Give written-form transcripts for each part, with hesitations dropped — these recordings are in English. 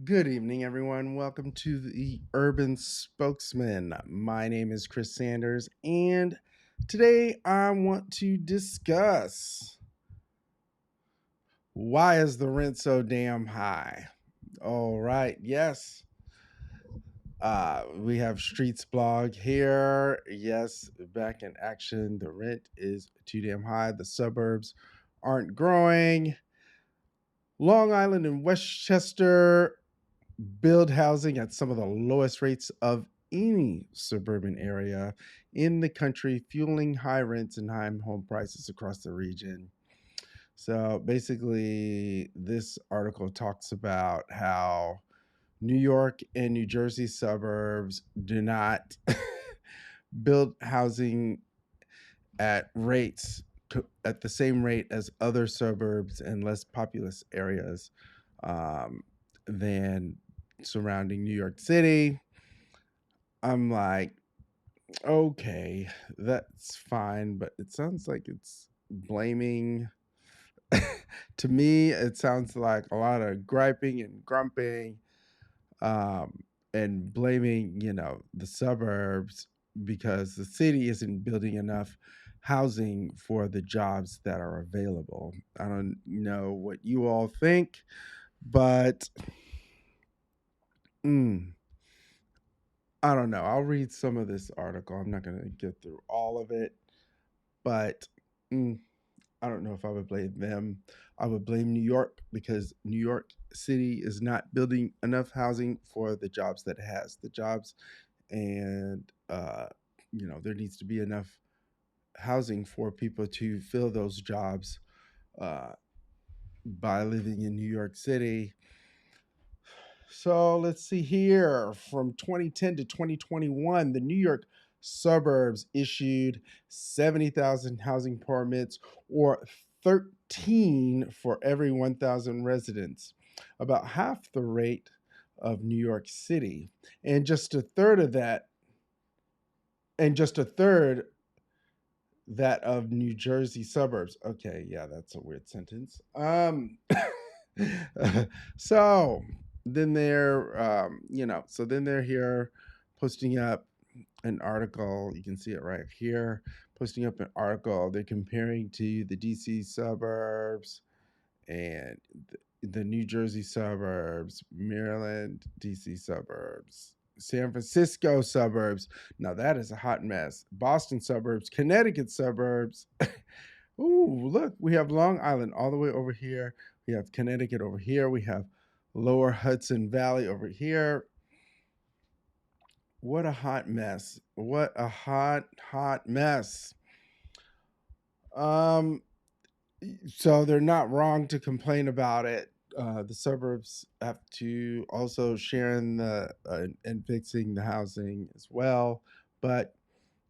Good evening, everyone. Welcome to the Urban Spokesman. My name is Chris Sanders, and today I want to discuss why is the rent so damn high? All right, yes. We have Streets blog here. Yes, back in action. The rent is too damn high. The suburbs aren't growing. Long Island and Westchester build housing at some of the lowest rates of any suburban area in the country, fueling high rents and high home prices across the region. So basically, this article talks about how New York and New Jersey suburbs do not build housing at rates at the same rate as other suburbs and less populous areas um, than surrounding New York City. I'm like, okay, that's fine, but it sounds like it's blaming. To me, it sounds like a lot of griping and grumping, um, and blaming, the suburbs because the city isn't building enough housing for the jobs that are available. I don't know what you all think, but mm, I don't know. I'll read some of this article. I'm not going to get through all of it, but mm, I don't know if I would blame them. I would blame New York because New York City is not building enough housing for the jobs that it has. The jobs, and there needs to be enough housing for people to fill those jobs uh, by living in New York City. So let's see here. From 2010 to 2021, the New York suburbs issued 70,000 housing permits, or 13 for every 1,000 residents, about half the rate of New York City. And just a third of that, and just a third that of New Jersey suburbs. Okay, yeah, that's a weird sentence. So then they're here posting up an article. You can see it right here. Posting up an article. They're comparing to the DC suburbs and the New Jersey suburbs, Maryland, DC suburbs, San Francisco suburbs. Now that is a hot mess. Boston suburbs, Connecticut suburbs. Ooh, look, we have Long Island all the way over here. We have Connecticut over here. We have Lower Hudson Valley over here. What a hot mess. What a hot mess. Um, so they're not wrong to complain about it. The suburbs have to also share in the and fixing the housing as well, but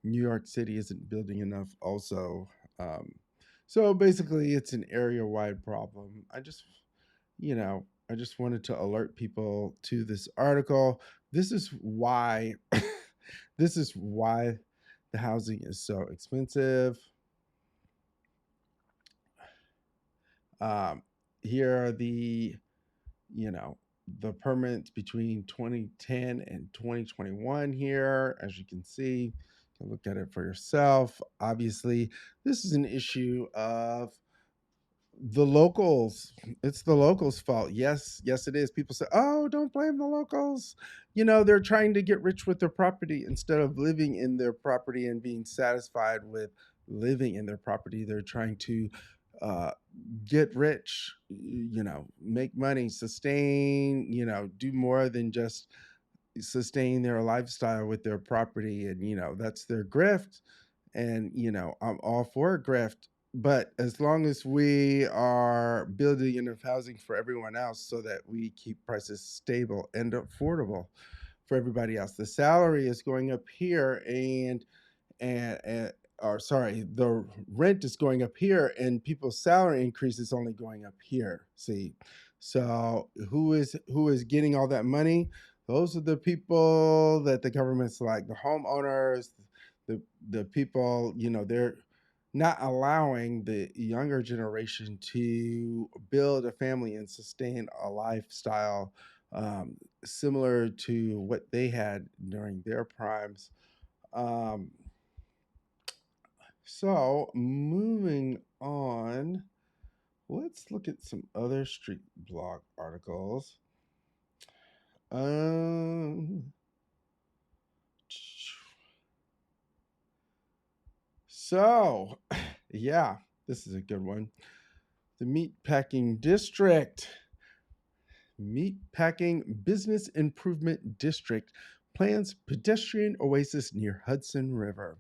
New York City isn't building enough. Also, so basically, it's an area-wide problem. I just wanted to alert people to this article. This is why, this is why the housing is so expensive. Um, Here are you know, the permits between 2010 and 2021 here. As you can see, you can look at it for yourself. Obviously, this is an issue of the locals. It's the locals' fault. Yes, it is. People say, oh, don't blame the locals. They're trying to get rich with their property instead of living in their property and being satisfied with living in their property. They're trying to uh, get rich, make money, sustain, do more than just sustain their lifestyle with their property. And, that's their grift. And, I'm all for a grift. But as long as we are building enough housing for everyone else so that we keep prices stable and affordable for everybody else, the salary is going up here and or sorry, the rent is going up here and people's salary increase is only going up here. See, so who is getting all that money? Those are the people that the government's like the homeowners, the people, they're not allowing the younger generation to build a family and sustain a lifestyle similar to what they had during their primes. Um, so moving on, let's look at some other street blog articles. Um, so, yeah, this is a good one. The Meatpacking District. Meatpacking Business Improvement District plans pedestrian oasis near Hudson River.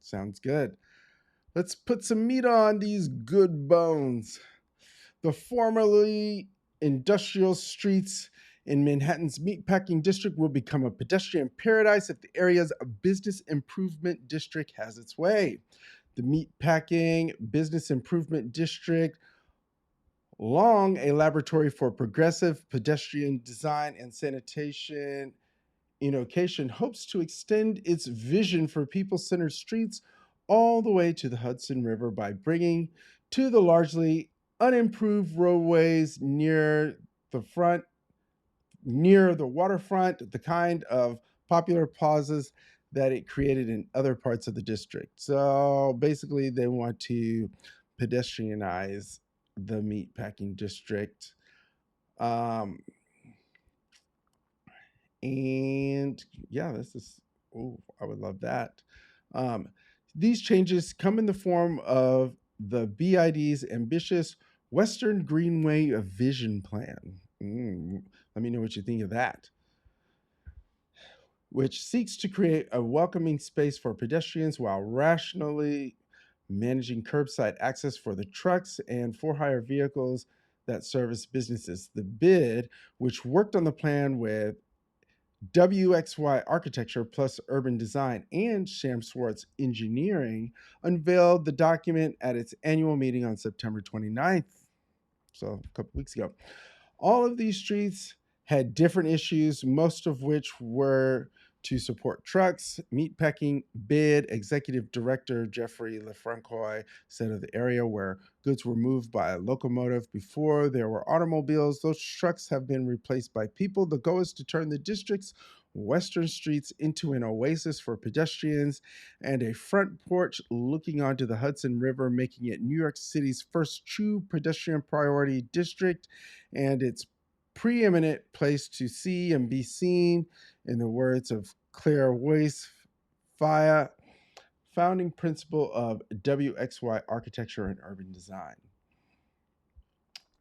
Sounds good. Let's put some meat on these good bones. The formerly industrial streets in Manhattan's Meatpacking District will become a pedestrian paradise if the area's business improvement district has its way. The Meatpacking Business Improvement District, long a laboratory for progressive pedestrian design and sanitation innovation, hopes to extend its vision for people-centered streets all the way to the Hudson River by bringing to the largely unimproved roadways near the waterfront, the kind of popular plazas that it created in other parts of the district. So basically, they want to pedestrianize the meatpacking district. Um, and yeah, this is, oh, I would love that. Um, these changes come in the form of the BID's ambitious Western Greenway Vision Plan. Let me know what you think of that, which seeks to create a welcoming space for pedestrians while rationally managing curbside access for the trucks and for hire vehicles that service businesses. The BID, which worked on the plan with WXY Architecture plus Urban Design and Sham Swartz Engineering, unveiled the document at its annual meeting on September 29th, so a couple weeks ago. All of these streets had different issues, most of which were to support trucks. Meatpacking BID Executive Director Jeffrey Lefrancois said of the area where goods were moved by a locomotive before there were automobiles, those trucks have been replaced by people. The goal is to turn the district's western streets into an oasis for pedestrians and a front porch looking onto the Hudson River, making it New York City's first true pedestrian priority district and its preeminent place to see and be seen, in the words of Claire Weiss, Faya, founding principal of WXY Architecture and Urban Design.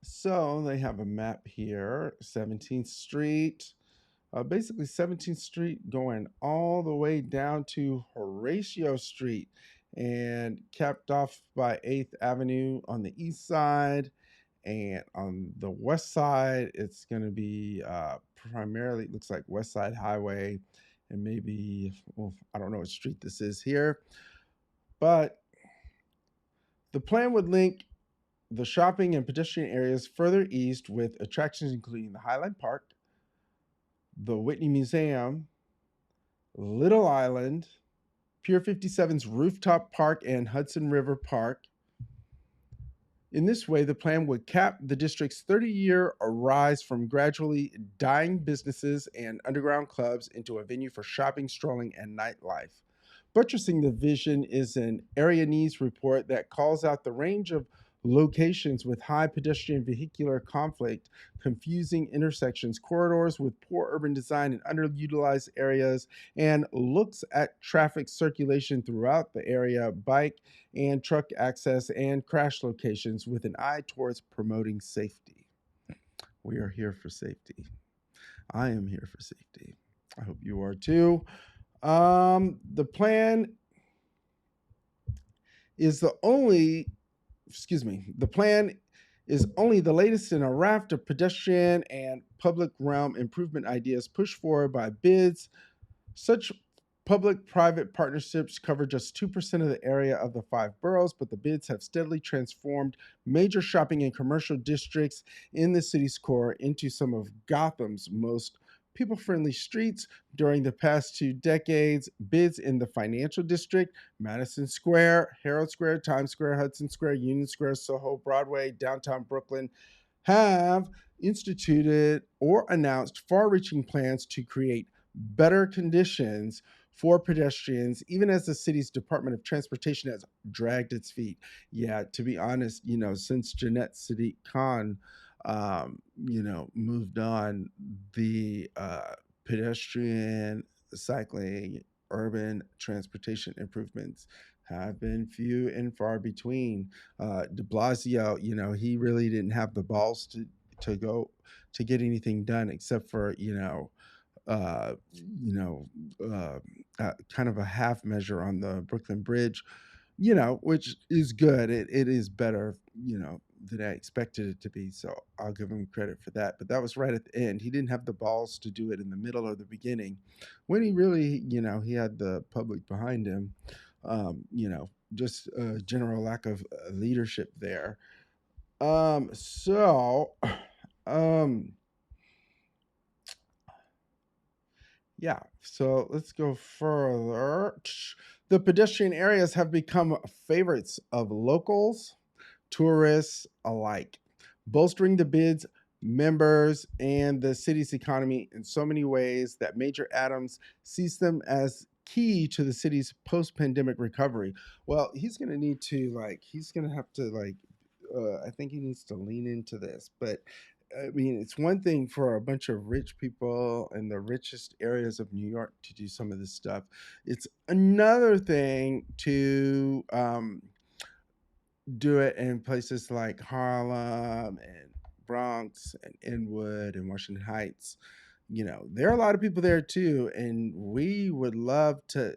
So they have a map here, 17th Street. Basically 17th Street going all the way down to Horatio Street and capped off by 8th Avenue on the east side. And on the west side, it's going to be primarily, it looks like West Side Highway and maybe, well, I don't know what street this is here. But the plan would link the shopping and pedestrian areas further east with attractions including the Highland Park, the Whitney Museum, Little Island, Pier 57's Rooftop Park, and Hudson River Park. In this way, the plan would cap the district's 30-year rise from gradually dying businesses and underground clubs into a venue for shopping, strolling, and nightlife. Buttressing the vision is an area needs report that calls out the range of locations with high pedestrian vehicular conflict, confusing intersections, corridors with poor urban design and underutilized areas, and looks at traffic circulation throughout the area, bike and truck access, and crash locations with an eye towards promoting safety. We are here for safety. I am here for safety. I hope you are too. The plan is the plan is only the latest in a raft of pedestrian and public realm improvement ideas pushed forward by BIDs. Such public-private partnerships cover just 2% of the area of the 5 boroughs, but the BIDs have steadily transformed major shopping and commercial districts in the city's core into some of Gotham's most people-friendly streets during the past 2 decades. BIDs in the financial district, Madison Square, Herald Square, Times Square, Hudson Square, Union Square, Soho, Broadway, downtown Brooklyn, have instituted or announced far reaching plans to create better conditions for pedestrians, even as the city's Department of Transportation has dragged its feet. Yeah, to be honest, since Jeanette Sadiq Khan, moved on, the pedestrian, cycling, urban transportation improvements have been few and far between. De Blasio, he really didn't have the balls to go to get anything done except for uh, you know kind of a half measure on the Brooklyn Bridge, which is good. It is better, than I expected it to be. So I'll give him credit for that. But that was right at the end. He didn't have the balls to do it in the middle or the beginning, when he really, he had the public behind him. Just a general lack of leadership there. So, um, yeah. So let's go further. The pedestrian areas have become favorites of locals, tourists alike, bolstering the bids, members, and the city's economy in so many ways that Major Adams sees them as key to the city's post-pandemic recovery. Well, he's going to need to he's going to have to I think he needs to lean into this, but I mean, it's one thing for a bunch of rich people in the richest areas of New York to do some of this stuff. It's another thing to do it in places like Harlem and Bronx and Inwood and Washington Heights. There are a lot of people there too, and we would love to,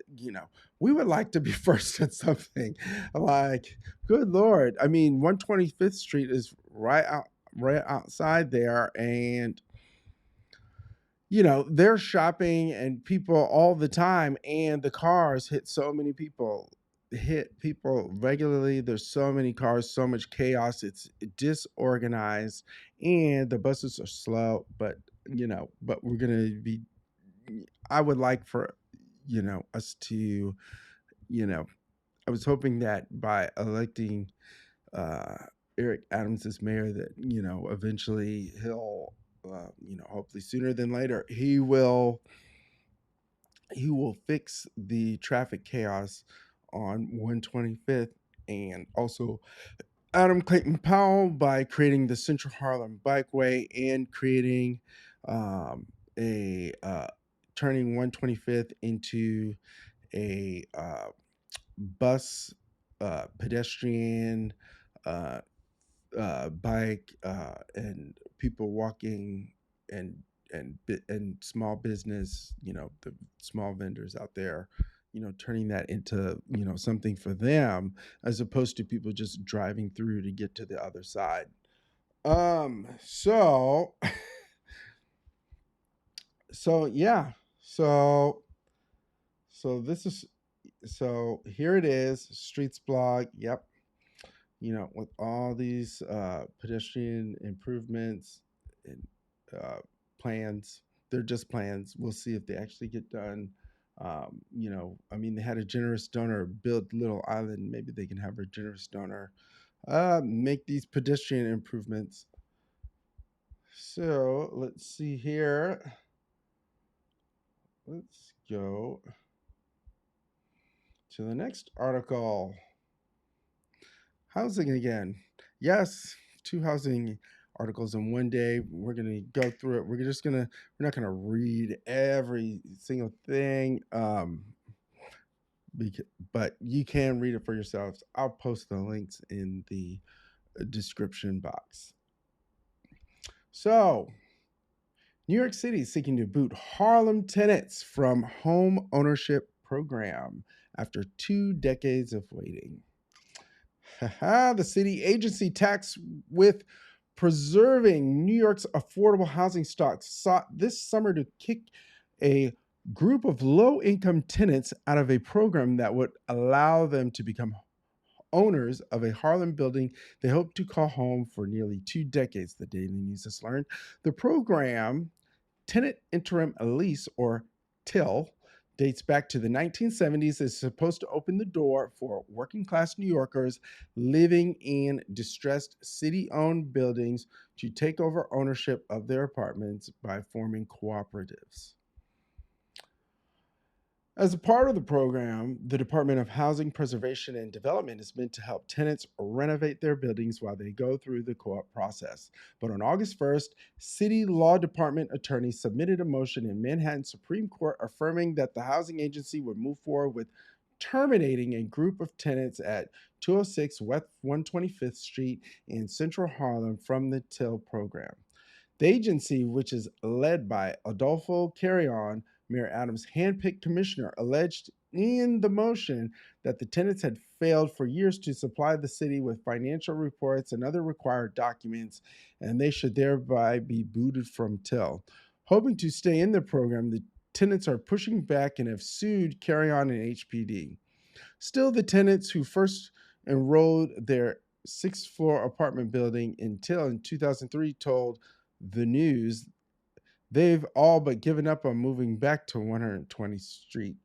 we would like to be first at something. Like, good Lord. I mean, 125th Street is right outside there, and they're shopping and people all the time, and the cars hit people regularly. There's so many cars, so much chaos. It's disorganized, and the buses are slow. But we're gonna be. I would like for us to you know. I was hoping that by electing uh, Eric Adams as mayor, that eventually he'll hopefully sooner than later, he will fix the traffic chaos on 125th, and also Adam Clayton Powell by creating the Central Harlem Bikeway and creating a turning 125th into a bus, pedestrian, uh, bike, and people walking, and and small business, the small vendors out there, turning that into something for them, as opposed to people just driving through to get to the other side. So so yeah, so this is, so here it is, Streets blog. Yep, with all these pedestrian improvements and plans. They're just plans. We'll see if they actually get done. I mean, they had a generous donor build Little Island. Maybe they can have a generous donor make these pedestrian improvements. So let's see here. Let's go to the next article. Housing again. Yes, two housing articles in one day. We're gonna go through it. We're not gonna read every single thing. But you can read it for yourselves. I'll post the links in the description box. So, New York City is seeking to boot Harlem tenants from home ownership program after 2 decades of waiting. The city agency tasked with preserving New York's affordable housing stock sought this summer to kick a group of low-income tenants out of a program that would allow them to become owners of a Harlem building they hope to call home for nearly 2 decades, the Daily News has learned. The program, Tenant Interim Lease, or TIL, dates back to the 1970s, is supposed to open the door for working class New Yorkers living in distressed city owned buildings to take over ownership of their apartments by forming cooperatives. As a part of the program, the Department of Housing Preservation and Development is meant to help tenants renovate their buildings while they go through the co op process. But on August 1st, City Law Department attorneys submitted a motion in Manhattan Supreme Court affirming that the housing agency would move forward with terminating a group of tenants at 206 West 125th Street in Central Harlem from the TIL program. The agency, which is led by Adolfo Carrion, Mayor Adams' handpicked commissioner, alleged in the motion that the tenants had failed for years to supply the city with financial reports and other required documents, and they should thereby be booted from TIL. Hoping to stay in the program, the tenants are pushing back and have sued Carrion and HPD. Still, the tenants who first enrolled their sixth floor apartment building in TIL in 2003 told the news they've all but given up on moving back to 120th Street.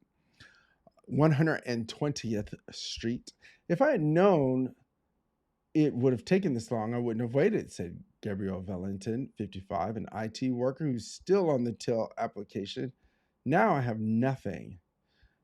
If I had known it would have taken this long, I wouldn't have waited, said Gabriel Valentin, 55, an IT worker who's still on the TIL application. Now I have nothing.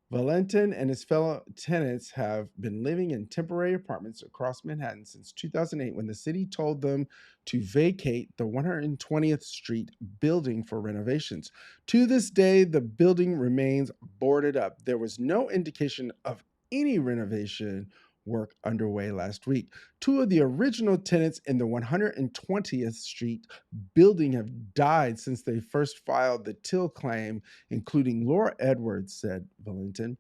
Valentin and his fellow tenants have been living in temporary apartments across Manhattan since 2008 when the city told them to vacate the 120th Street building for renovations. To this day, the building remains boarded up. There was no indication of any renovation work underway last week. Two of the original tenants in the 120th Street building have died since they first filed the TIL claim, including Laura Edwards, said Valentin.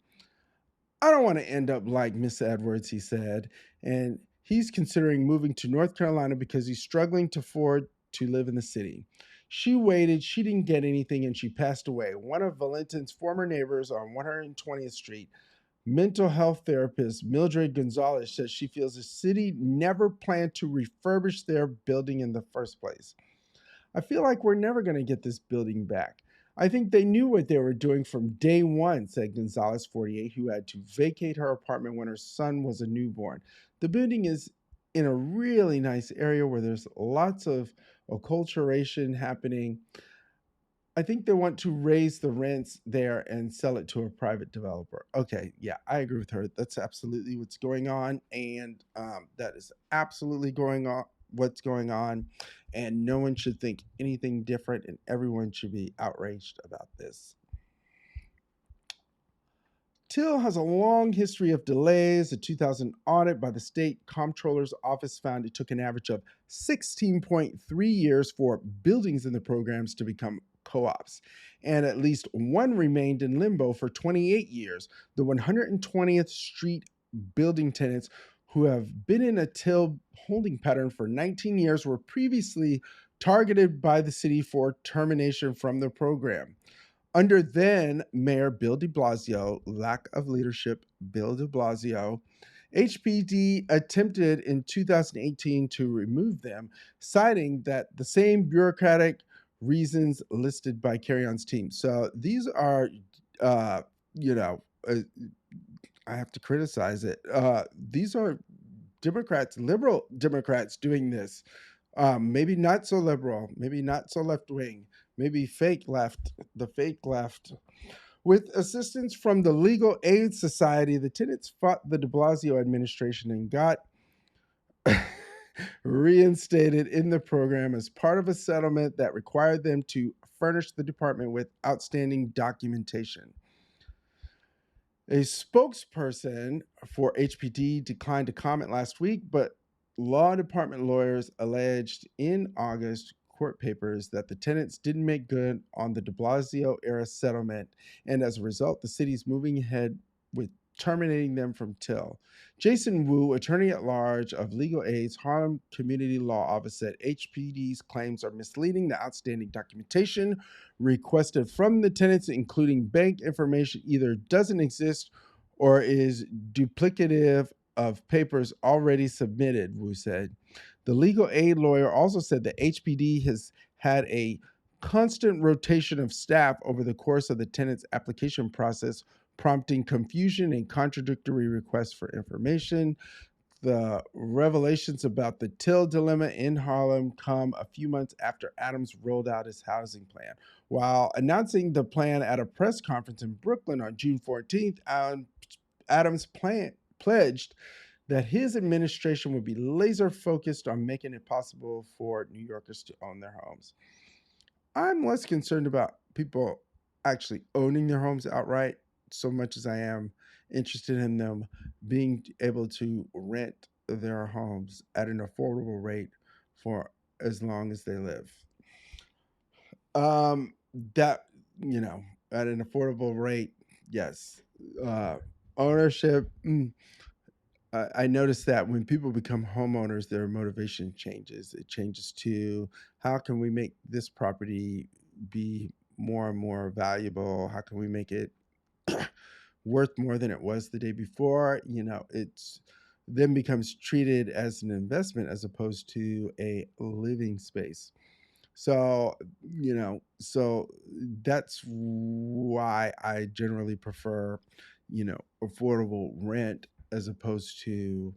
I don't want to end up like Miss Edwards, he said, and he's considering moving to North Carolina because he's struggling to afford to live in the city. She waited, she didn't get anything, and she passed away. One of Valentin's former neighbors on 120th Street, mental health therapist Mildred Gonzalez, says she feels the city never planned to refurbish their building in the first place. I feel like we're never going to get this building back. I think they knew what they were doing from day one, said Gonzalez, 48, who had to vacate her apartment when her son was a newborn. The building is in a really nice area where there's lots of acculturation happening. I think they want to raise the rents there and sell it to a private developer. Okay, yeah, I agree with her. That's absolutely what's going on, and that is absolutely going on. What's going on, and no one should think anything different, and everyone should be outraged about this. TIL has a long history of delays. A 2000 audit by the state comptroller's office found it took an average of 16.3 years for buildings in the programs to become co-ops, and at least one remained in limbo for 28 years. The 120th Street building tenants who have been in a TIL holding pattern for 19 years were previously targeted by the city for termination from the program. Under then Mayor Bill de Blasio, lack of leadership, Bill de Blasio, HPD attempted in 2018 to remove them, citing that the same bureaucratic reasons listed by Carrion's team. So these are, uh, you know, uh, I have to criticize it. These are Democrats, liberal Democrats doing this. Maybe not so liberal, maybe not so left wing, maybe fake left, the fake left. With assistance from the Legal Aid Society, the tenants fought the de Blasio administration and got reinstated in the program as part of a settlement that required them to furnish the department with outstanding documentation. A spokesperson for HPD declined to comment last week, but law department lawyers alleged in August court papers that the tenants didn't make good on the de Blasio era settlement, and as a result, the city's moving ahead with terminating them from TIL. Jason Wu, attorney at large of Legal Aid's Harlem Community Law Office, said HPD's claims are misleading. The outstanding documentation requested from the tenants, including bank information, either doesn't exist or is duplicative of papers already submitted, Wu said. The legal aid lawyer also said that HPD has had a constant rotation of staff over the course of the tenant's application process, prompting confusion and contradictory requests for information. The revelations about the Till dilemma in Harlem come a few months after Adams rolled out his housing plan. While announcing the plan at a press conference in Brooklyn on June 14th, Adams pledged that his administration would be laser focused on making it possible for New Yorkers to own their homes. I'm less concerned about people actually owning their homes outright so much as I am interested in them being able to rent their homes at an affordable rate for as long as they live. Um, that, at an affordable rate, yes. Uh, ownership, I noticed that when people become homeowners, their motivation changes. It changes to how can we make this property be more and more valuable? How can we make it worth more than it was the day before? It's then becomes treated as an investment as opposed to a living space. So, so that's why I generally prefer, affordable rent as opposed to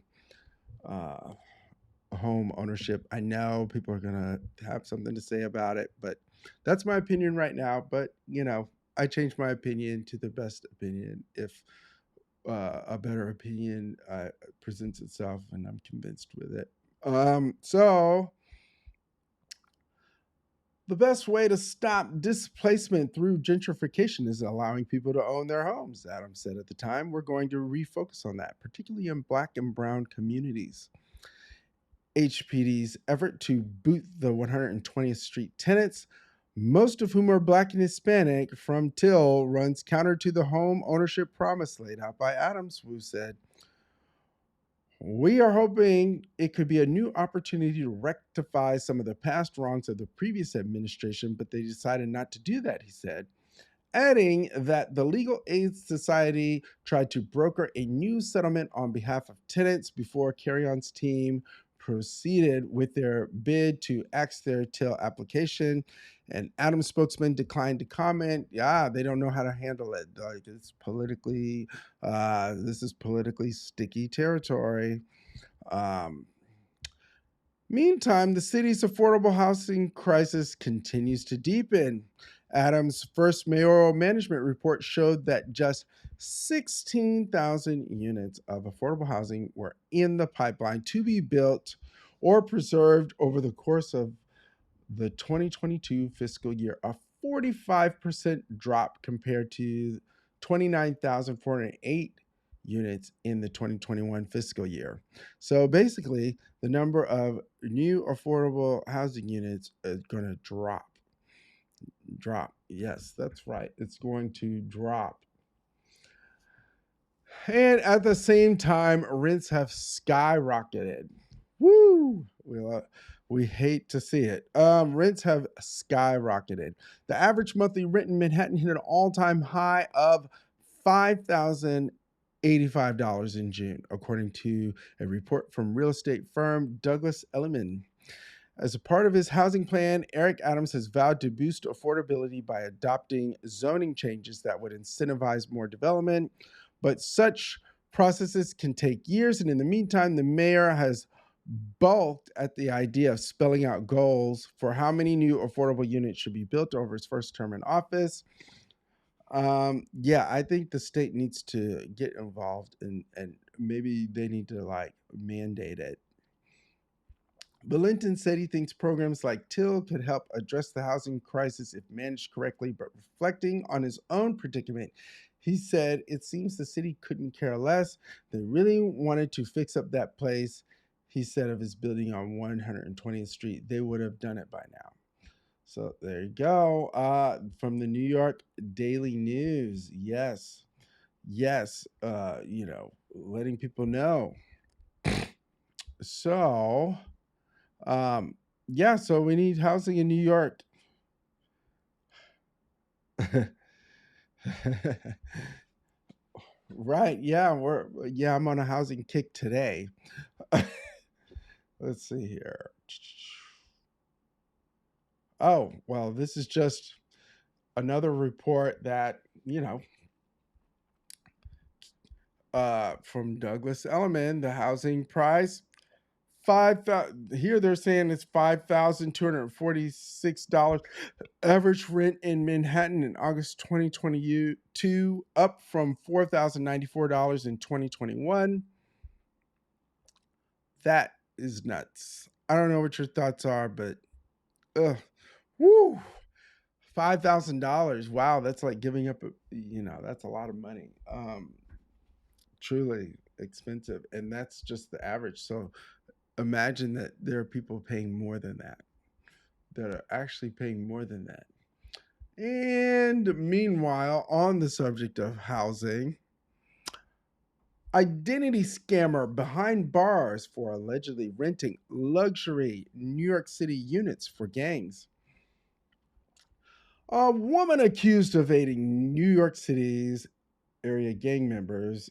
uh, home ownership. I know people are going to have something to say about it, but that's my opinion right now. But, I change my opinion to the best opinion if a better opinion presents itself and I'm convinced with it. So, the best way to stop displacement through gentrification is allowing people to own their homes, Adams said at the time. We're going to refocus on that, particularly in Black and Brown communities. HPD's effort to boot the 120th Street tenants, most of whom are Black and Hispanic, from Till runs counter to the home ownership promise laid out by Adams, Wu said. We are hoping it could be a new opportunity to rectify some of the past wrongs of the previous administration, but they decided not to do that, he said, adding that the Legal Aid Society tried to broker a new settlement on behalf of tenants before Carry On's team proceeded with their bid to axe their Till application. And Adams spokesman declined to comment. Yeah, they don't know how to handle it. Like this is politically sticky territory. Um, Meantime, the city's affordable housing crisis continues to deepen. Adams' first mayoral management report showed that just 16,000 units of affordable housing were in the pipeline to be built or preserved over the course of the 2022 fiscal year, a 45% drop compared to 29,408 units in the 2021 fiscal year. So basically, the number of new affordable housing units is going to drop. Drop. Yes, that's right. It's going to drop. And at the same time, rents have skyrocketed. Woo! We hate to see it. Rents have skyrocketed. The average monthly rent in Manhattan hit an all-time high of $5,085 in June, according to a report from real estate firm Douglas Elliman. As a part of his housing plan, Eric Adams has vowed to boost affordability by adopting zoning changes that would incentivize more development. But such processes can take years, and in the meantime, the mayor has balked at the idea of spelling out goals for how many new affordable units should be built over his first term in office. Yeah, I think the state needs to get involved and maybe they need to mandate it. Valentin said he thinks programs like Till could help address the housing crisis if managed correctly, but reflecting on his own predicament, he said it seems the city couldn't care less. They really wanted to fix up that place, he said, of his building on 120th Street. They would have done it by now. So there you go. From the New York Daily News. Yes. Yes. Letting people know. So yeah, so we need housing in New York. Right. Yeah, I'm on a housing kick today. Let's see here. Oh, well, this is just another report that, from Douglas Elliman, the housing price. Here they're saying it's $5,246 average rent in Manhattan in August 2022, up from $4,094 in 2021. That is nuts. I don't know what your thoughts are, but ugh, woo, $5,000. Wow, that's like giving up. That's a lot of money. Truly expensive, and that's just the average. So imagine that there are people paying more than that are actually paying more than that. And meanwhile, on the subject of housing, identity scammer behind bars for allegedly renting luxury New York City units for gangs. A woman accused of aiding New York City's area gang members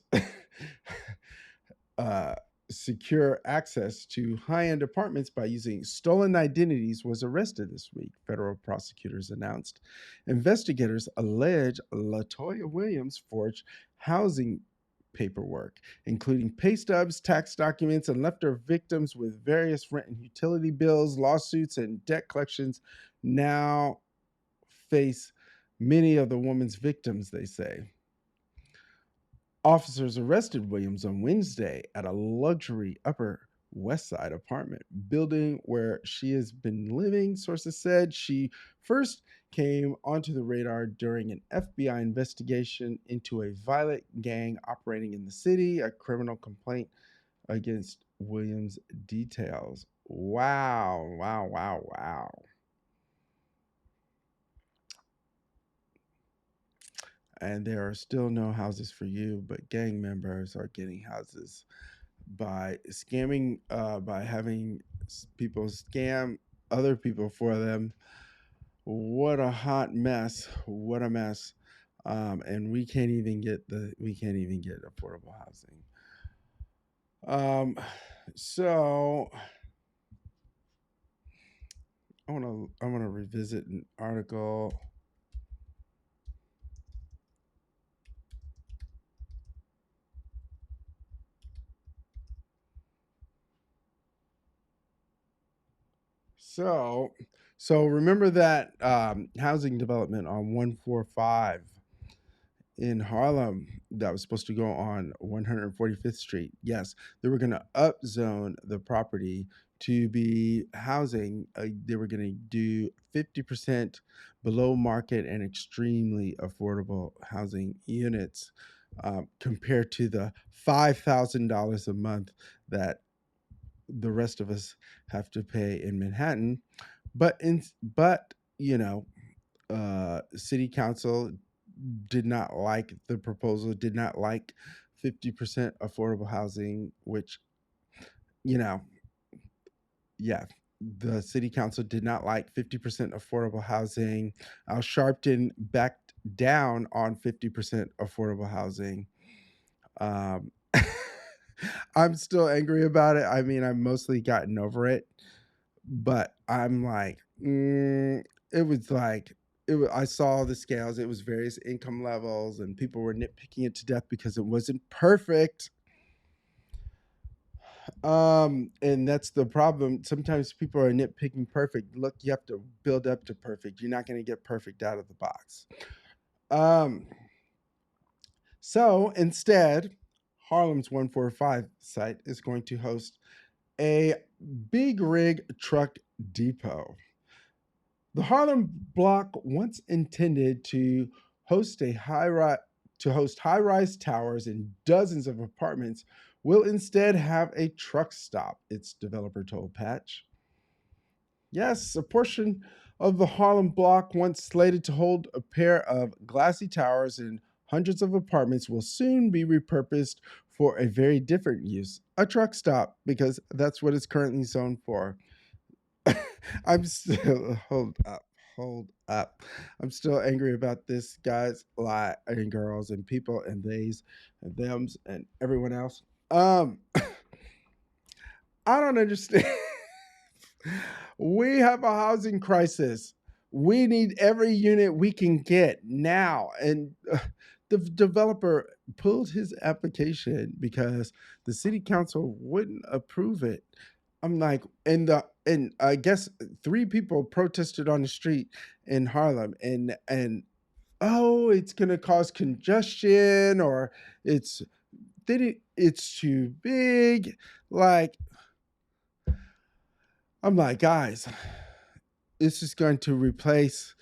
uh, secure access to high-end apartments by using stolen identities was arrested this week, federal prosecutors announced. Investigators allege LaToya Williams forged housing paperwork, including pay stubs, tax documents, and left her victims with various rent and utility bills. Lawsuits and debt collections now face many of the woman's victims, they say. Officers arrested Williams on Wednesday at a luxury Upper West Side apartment building where she has been living. Sources said she first came onto the radar during an FBI investigation into a violent gang operating in the city. A criminal complaint against Williams details. Wow, wow, wow, wow. And there are still no houses for you, but gang members are getting houses by scamming, by having people scam other people for them. What a hot mess! What a mess! And we can't even get affordable housing. Um, so I wanna revisit an article. So, so remember that housing development on 145 in Harlem that was supposed to go on 145th Street. Yes, they were going to upzone the property to be housing. They were going to do 50% below market and extremely affordable housing units, compared to the $5,000 a month that the rest of us have to pay in Manhattan. But city council did not like the proposal, did not like 50% affordable housing, which, you know, yeah, the city council did not like 50% affordable housing. Al Sharpton backed down on 50% affordable housing. Um, I'm still angry about it. I mean, I've mostly gotten over it, but I'm like, it was like, I saw the scales. It was various income levels, and people were nitpicking it to death because it wasn't perfect. And that's the problem. Sometimes people are nitpicking perfect. Look, you have to build up to perfect. You're not going to get perfect out of the box. Um, so instead, Harlem's 145 site is going to host a big rig truck depot. The Harlem block, once intended host a high rise to host high-rise towers and dozens of apartments, will instead have a truck stop, its developer told Patch. Yes, a portion of the Harlem block, once slated to hold a pair of glassy towers and hundreds of apartments, will soon be repurposed for a very different use, a truck stop, because that's what it's currently zoned for. I'm still hold up. I'm still angry about this, guys, lie and girls and people and theys and thems and everyone else. I don't understand. We have a housing crisis. We need every unit we can get now. And the developer pulled his application because the city council wouldn't approve it. I'm like, and I guess three people protested on the street in Harlem, and oh, it's gonna cause congestion, or it's it's too big. Like, I'm like, guys, this is going to replace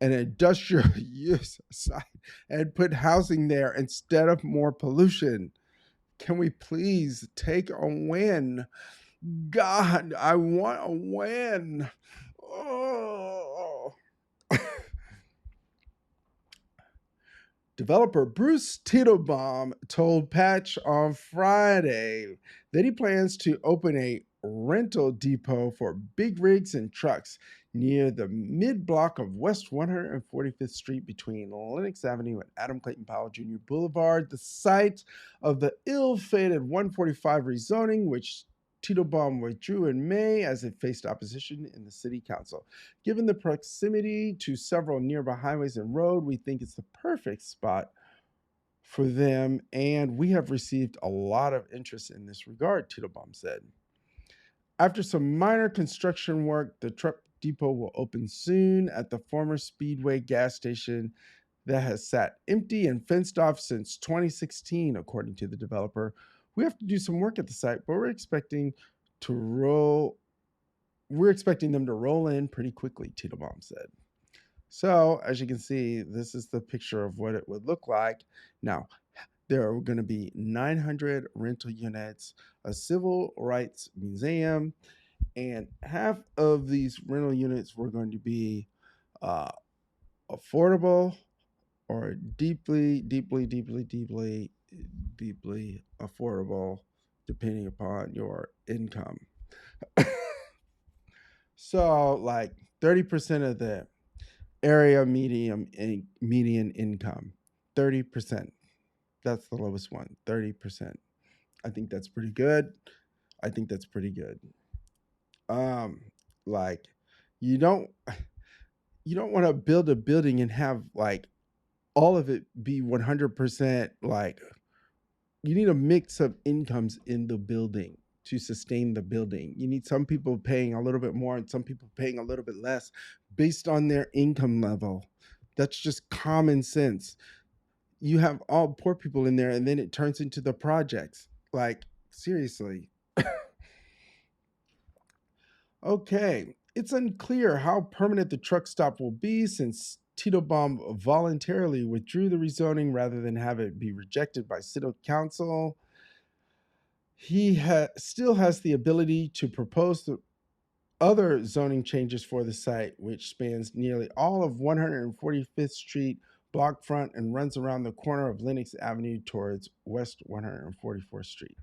an industrial use site and put housing there instead of more pollution. Can we please take a win? God, I want a win. Oh. Developer Bruce Titlebaum told Patch on Friday that he plans to open a rental depot for big rigs and trucks near the mid block of West 145th Street between Lenox Avenue and Adam Clayton Powell Jr. Boulevard, the site of the ill fated 145 rezoning, which Titlebaum withdrew in May as it faced opposition in the city council. Given the proximity to several nearby highways and road, we think it's the perfect spot for them, and we have received a lot of interest in this regard, Titlebaum said. After some minor construction work, the truck depot will open soon at the former Speedway gas station that has sat empty and fenced off since 2016, according to the developer. We have to do some work at the site, but we're expecting them to roll in pretty quickly, Titlebaum said. So, as you can see, this is the picture of what it would look like. Now, there are going to be 900 rental units, a civil rights museum, and half of these rental units were going to be uh, affordable or deeply affordable, depending upon your income. So, like 30% of the area median income, 30%. That's the lowest one, 30%. I think that's pretty good. I think that's pretty good. Um, like you don't you don't want to build a building and have like all of it be 100% like you need a mix of incomes in the building to sustain the building. You need some people paying a little bit more and some people paying a little bit less based on their income level. That's just common sense. You have all poor people in there and then it turns into the projects. Like, seriously. Okay. It's unclear how permanent the truck stop will be since Tito Baum voluntarily withdrew the rezoning rather than have it be rejected by city council. He still has the ability to propose the other zoning changes for the site, which spans nearly all of 145th Street block front and runs around the corner of Lenox Avenue towards West 144th Street.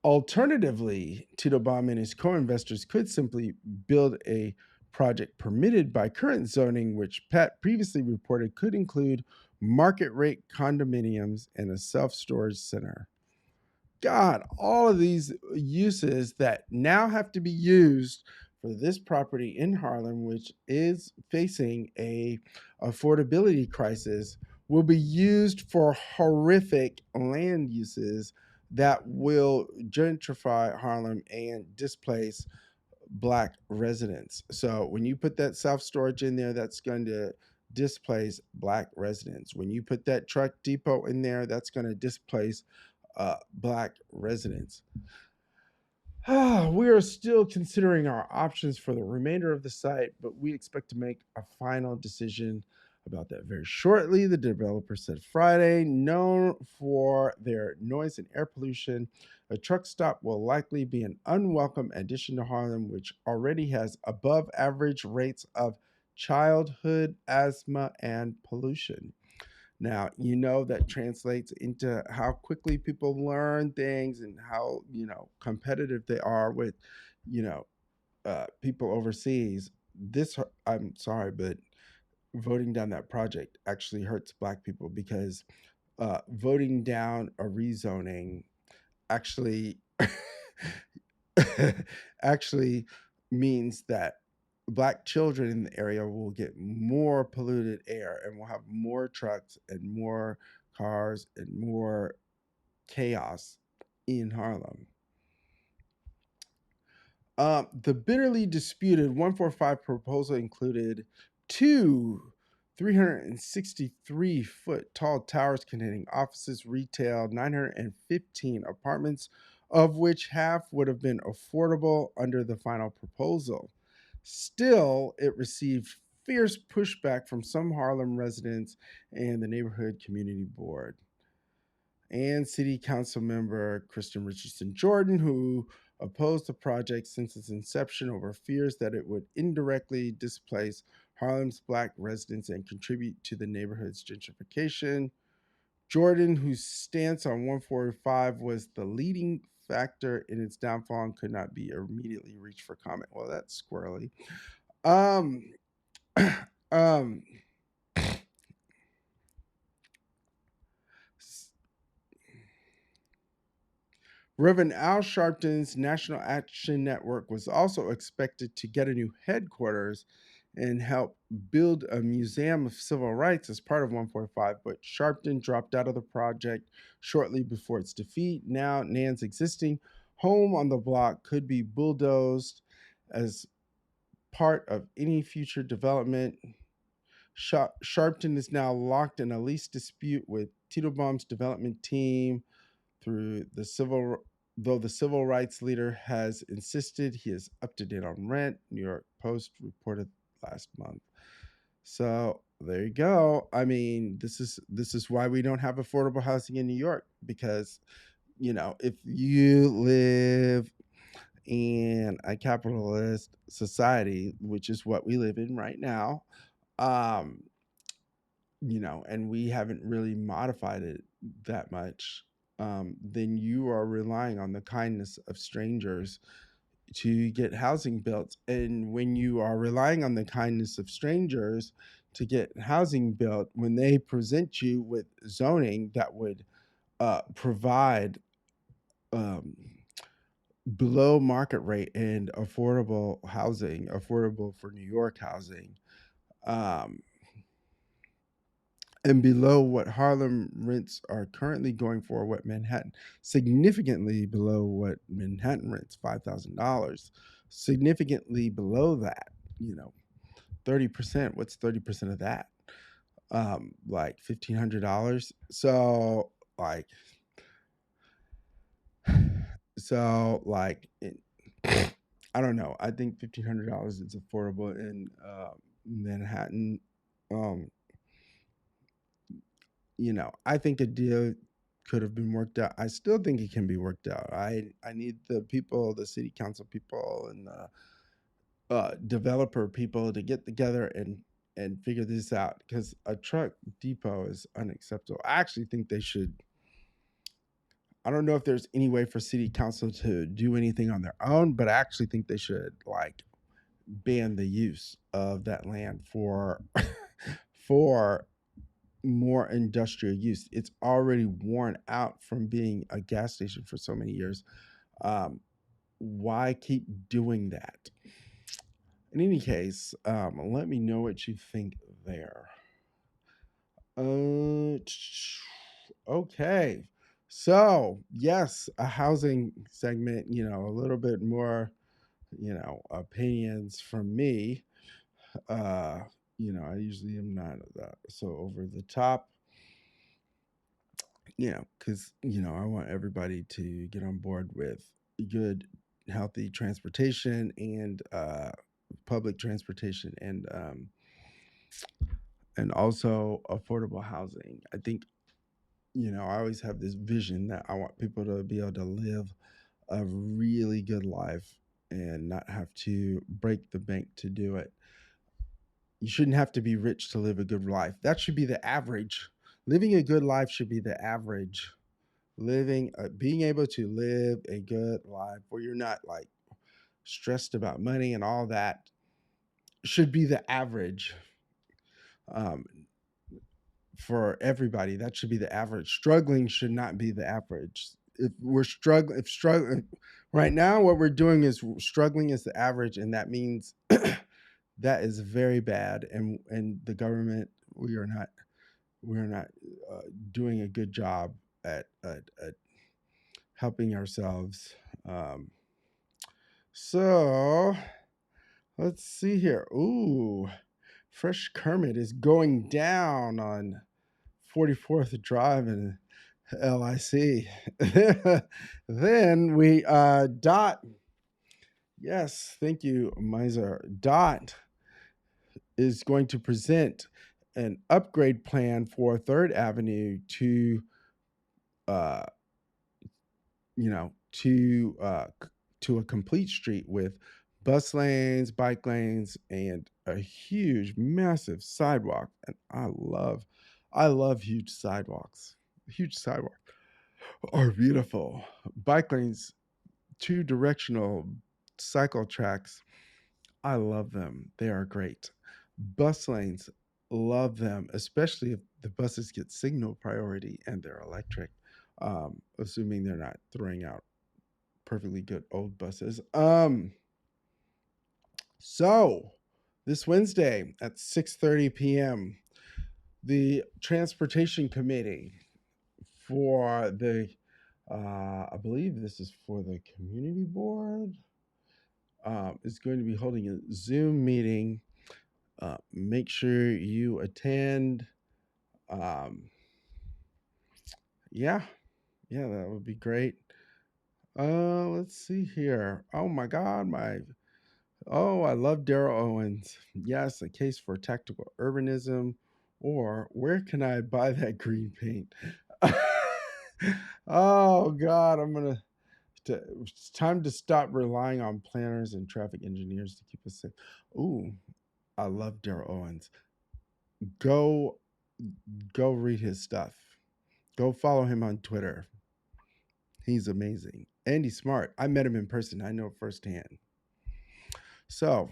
Alternatively, Tito Baum and his co-investors could simply build a project permitted by current zoning, which Pat previously reported could include market rate condominiums and a self-storage center. God, all of these uses that now have to be used for this property in Harlem, which is facing a affordability crisis, will be used for horrific land uses that will gentrify Harlem and displace Black residents. So when you put that self storage in there, that's going to displace Black residents. When you put that truck depot in there, that's going to displace Black residents. We are still considering our options for the remainder of the site, but we expect to make a final decision about that very shortly, the developer said Friday. Known for their noise and air pollution, a truck stop will likely be an unwelcome addition to Harlem, which already has above average rates of childhood asthma and pollution. Now, that translates into how quickly people learn things and how, competitive they are with, you know, people overseas. I'm sorry, but voting down that project actually hurts Black people because voting down a rezoning actually actually means that Black children in the area will get more polluted air, and we'll have more trucks and more cars and more chaos in Harlem. The bitterly disputed 145 proposal included two 363-foot tall towers containing offices, retail, 915 apartments, of which half would have been affordable under the final proposal. Still, it received fierce pushback from some Harlem residents and the neighborhood community board and City Council member Kristen Richardson Jordan, who opposed the project since its inception over fears that it would indirectly displace Harlem's Black residents and contribute to the neighborhood's gentrification. Jordan, whose stance on 145 was the leading factor in its downfall and could not be immediately reached for comment. Well, that's squirrely. Um, um, Reverend Al Sharpton's National Action Network was also expected to get a new headquarters and help build a museum of civil rights as part of 145, but Sharpton dropped out of the project shortly before its defeat. Now, Nan's existing home on the block could be bulldozed as part of any future development. Sharpton is now locked in a lease dispute with Titelbaum's development team through the civil though the civil rights leader has insisted he is up to date on rent. New York Post reported last month. So there you go. I mean, this is why we don't have affordable housing in New York, because if you live in a capitalist society, which is what we live in right now, um, and we haven't really modified it that much, then you are relying on the kindness of strangers to get housing built. And when you are relying on the kindness of strangers to get housing built, when they present you with zoning that would provide um, below market rate and affordable housing, affordable for New York housing, um, and below what Harlem rents are currently going for, what Manhattan, significantly below what Manhattan rents, $5,000, significantly below that, 30%. What's 30% of that? Like $1,500. So I don't know. I think $1,500 is affordable in Manhattan. Um, I think a deal could have been worked out. I still think it can be worked out. I need the people, the city council people, and the developer people to get together and figure this out, because a truck depot is unacceptable. I actually think they should. I don't know if there's any way for city council to do anything on their own, but I actually think they should like ban the use of that land for for more industrial use. It's already worn out from being a gas station for so many years. Why keep doing that? In any case, let me know what you think there. Okay. So, yes, a housing segment, a little bit more, opinions from me. Uh, I usually am not so over the top, because, I want everybody to get on board with good, healthy transportation and public transportation, and also affordable housing. I think, I always have this vision that I want people to be able to live a really good life and not have to break the bank to do it. You shouldn't have to be rich to live a good life. That should be the average. Living a good life should be the average. Being able to live a good life where you're not like stressed about money and all that should be the average. Um, for everybody, that should be the average. Struggling should not be the average. If struggling right now, what we're doing is struggling is the average, and that means That is very bad, and the government, we are not doing a good job at helping ourselves. Um, so let's see here. Ooh, fresh Kermit is going down on 44th Drive in LIC. Then we Dot. Yes, thank you, Miser. Dot is going to present an upgrade plan for Third Avenue to, uh, you know, to a complete street with bus lanes, bike lanes, and a huge, massive sidewalk. And I love huge sidewalks. Huge sidewalks are beautiful. Bike lanes, two directional cycle tracks. I love them. They are great. Bus lanes, love them, especially if the buses get signal priority and they're electric, assuming they're not throwing out perfectly good old buses. So this Wednesday at 6:30 p.m., the Transportation Committee for the, I believe this is for the community board, is going to be holding a Zoom meeting. Make sure you attend. Um, yeah, yeah, that would be great. Let's see here. Oh my God, I love Daryl Owens. Yes, a case for tactical urbanism, or where can I buy that green paint? Oh God, it's time to stop relying on planners and traffic engineers to keep us safe. Ooh, I love Daryl Owens. Go go read his stuff. Go follow him on Twitter. He's amazing. And he's smart. I met him in person. I know firsthand. So,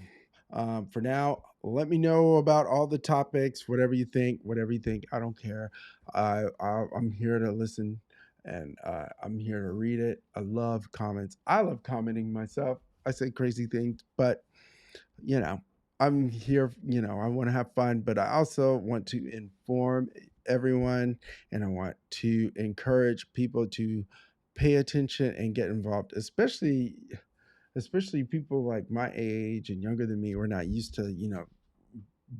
for now, let me know about all the topics, whatever you think, whatever you think. I don't care. I'm here to listen, and I'm here to read it. I love comments. I love commenting myself. I say crazy things, but you know, I'm here, I want to have fun, but I also want to inform everyone, and I want to encourage people to pay attention and get involved, especially people like my age and younger than me. We're not used to,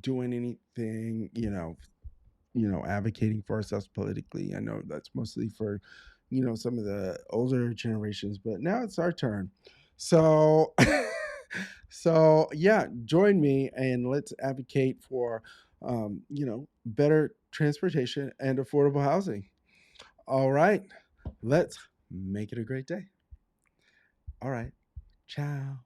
doing anything, advocating for ourselves politically. I know that's mostly for, some of the older generations, but now it's our turn. So, so yeah, join me and let's advocate for, better transportation and affordable housing. All right, let's make it a great day. All right, ciao.